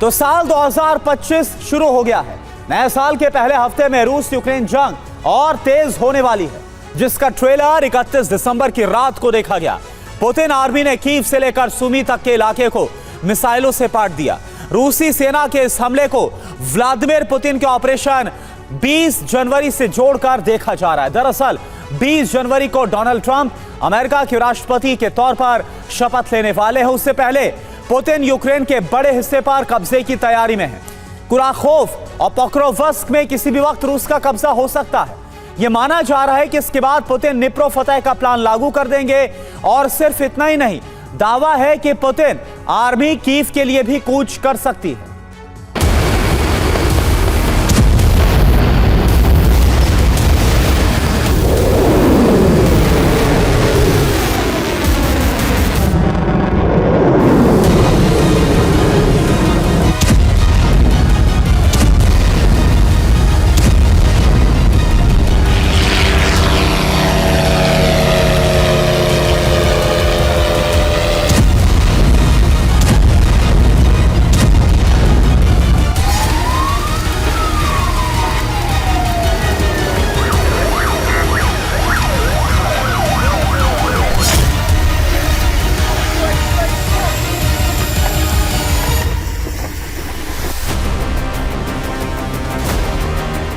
तो साल 2025 शुरू हो गया है। नए साल के पहले हफ्ते में रूस यूक्रेन जंग और तेज होने वाली है, जिसका ट्रेलर 31 दिसंबर की रात को देखा गया। पुतिन आर्मी ने कीव से लेकर सुमी तक के इलाके को मिसाइलों से पाट दिया। रूसी सेना के इस हमले को व्लादिमीर पुतिन के ऑपरेशन 20 जनवरी से जोड़कर देखा जा रहा है। दरअसल 20 जनवरी को डोनाल्ड ट्रंप अमेरिका के राष्ट्रपति के तौर पर शपथ लेने वाले हैं। उससे पहले पुतिन यूक्रेन के बड़े हिस्से पर कब्जे की तैयारी में है। कुराखोव और पोक्रोवस्क में किसी भी वक्त रूस का कब्जा हो सकता है। यह माना जा रहा है कि इसके बाद पुतिन निप्रो फतह का प्लान लागू कर देंगे। और सिर्फ इतना ही नहीं, दावा है कि पुतिन आर्मी कीव के लिए भी कूच कर सकती है।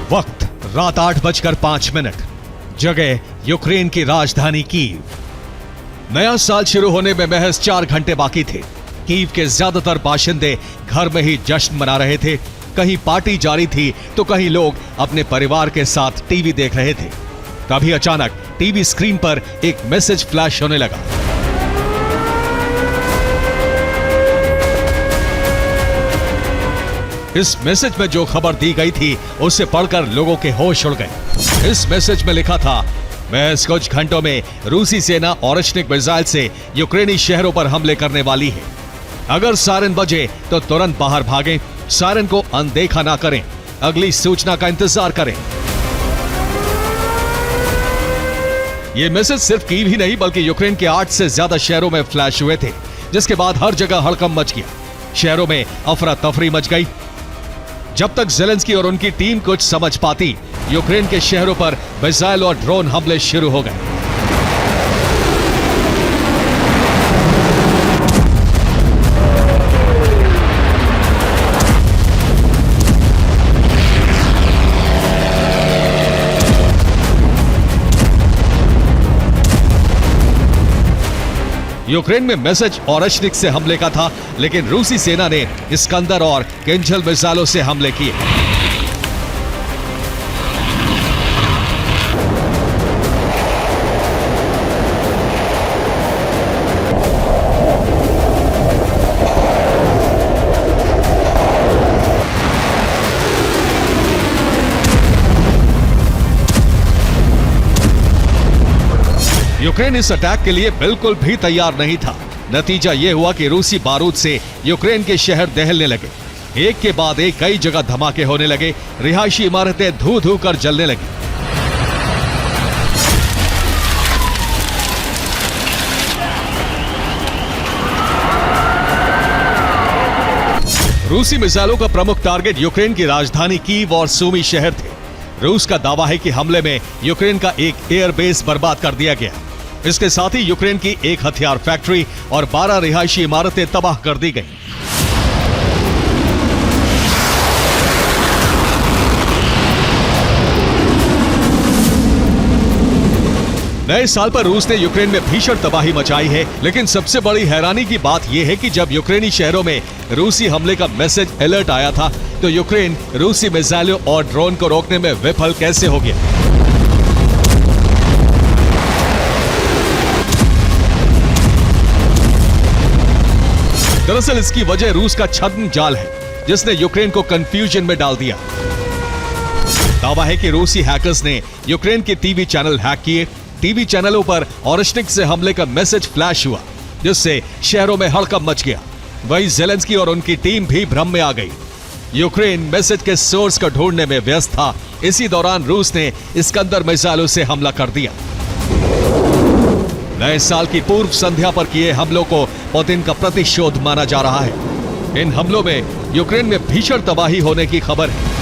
वक्त रात 8:05। जगह यूक्रेन की राजधानी कीव। नया साल शुरू होने में महज 4 घंटे बाकी थे। कीव के ज्यादातर बाशिंदे घर में ही जश्न मना रहे थे। कहीं पार्टी जारी थी तो कहीं लोग अपने परिवार के साथ टीवी देख रहे थे। तभी अचानक टीवी स्क्रीन पर एक मैसेज फ्लैश होने लगा। इस मैसेज में जो खबर दी गई थी उसे पढ़कर लोगों के होश उड़ गए। इस मैसेज में लिखा था, महज कुछ घंटों में रूसी सेना ओरेश्निक मिसाइल से यूक्रेनी शहरों पर हमले करने वाली है। अगर सायरन बजे तो तुरंत बाहर भागें, सायरन को अनदेखा ना करें, अगली सूचना का इंतजार करें। यह मैसेज सिर्फ कीव ही नहीं बल्कि यूक्रेन के 8 से ज्यादा शहरों में फ्लैश हुए थे, जिसके बाद हर जगह हड़कंप मच गया। शहरों में अफरा तफरी मच गई। जब तक ज़ेलेंस्की और उनकी टीम कुछ समझ पाती, यूक्रेन के शहरों पर मिसाइल और ड्रोन हमले शुरू हो गए। यूक्रेन में मैसेज ओरेश्निक से हमले का था, लेकिन रूसी सेना ने इस्कंदर और किंजल मिसाइलों से हमले किए। यूक्रेन इस अटैक के लिए बिल्कुल भी तैयार नहीं था। नतीजा यह हुआ कि रूसी बारूद से यूक्रेन के शहर दहलने लगे। एक के बाद एक कई जगह धमाके होने लगे। रिहायशी इमारतें धू धू कर जलने लगी। रूसी मिसाइलों का प्रमुख टारगेट यूक्रेन की राजधानी कीव और सुमी शहर थे। रूस का दावा है कि हमले में यूक्रेन का एक एयरबेस बर्बाद कर दिया गया। इसके साथ ही यूक्रेन की एक हथियार फैक्ट्री और 12 रिहायशी इमारतें तबाह कर दी गईं। नए साल पर रूस ने यूक्रेन में भीषण तबाही मचाई है, लेकिन सबसे बड़ी हैरानी की बात यह है कि जब यूक्रेनी शहरों में रूसी हमले का मैसेज अलर्ट आया था, तो यूक्रेन रूसी मिसाइलों और ड्रोन को रोकने में विफल कैसे हो गया। दरअसल इसकी वजह रूस का छद्म जाल है, जिसने यूक्रेन को कंफ्यूजन में डाल दिया। दावा है कि रूसी हैकर्स ने यूक्रेन के टीवी चैनल हैक किए। टीवी चैनलों पर ओरेश्निक से हमले का मैसेज फ्लैश हुआ, जिससे शहरों में हड़कंप मच गया। वहीं ज़ेलेंस्की और उनकी टीम भी भ्रम में आ गई। यूक्रेन मैसेज के सोर्स को ढूंढने में व्यस्त था। इसी दौरान रूस ने इस्कंदर मिसाइलों से हमला कर दिया। नए साल की पूर्व संध्या पर किए हमलों को पुतिन का प्रतिशोध माना जा रहा है। इन हमलों में यूक्रेन में भीषण तबाही होने की खबर है।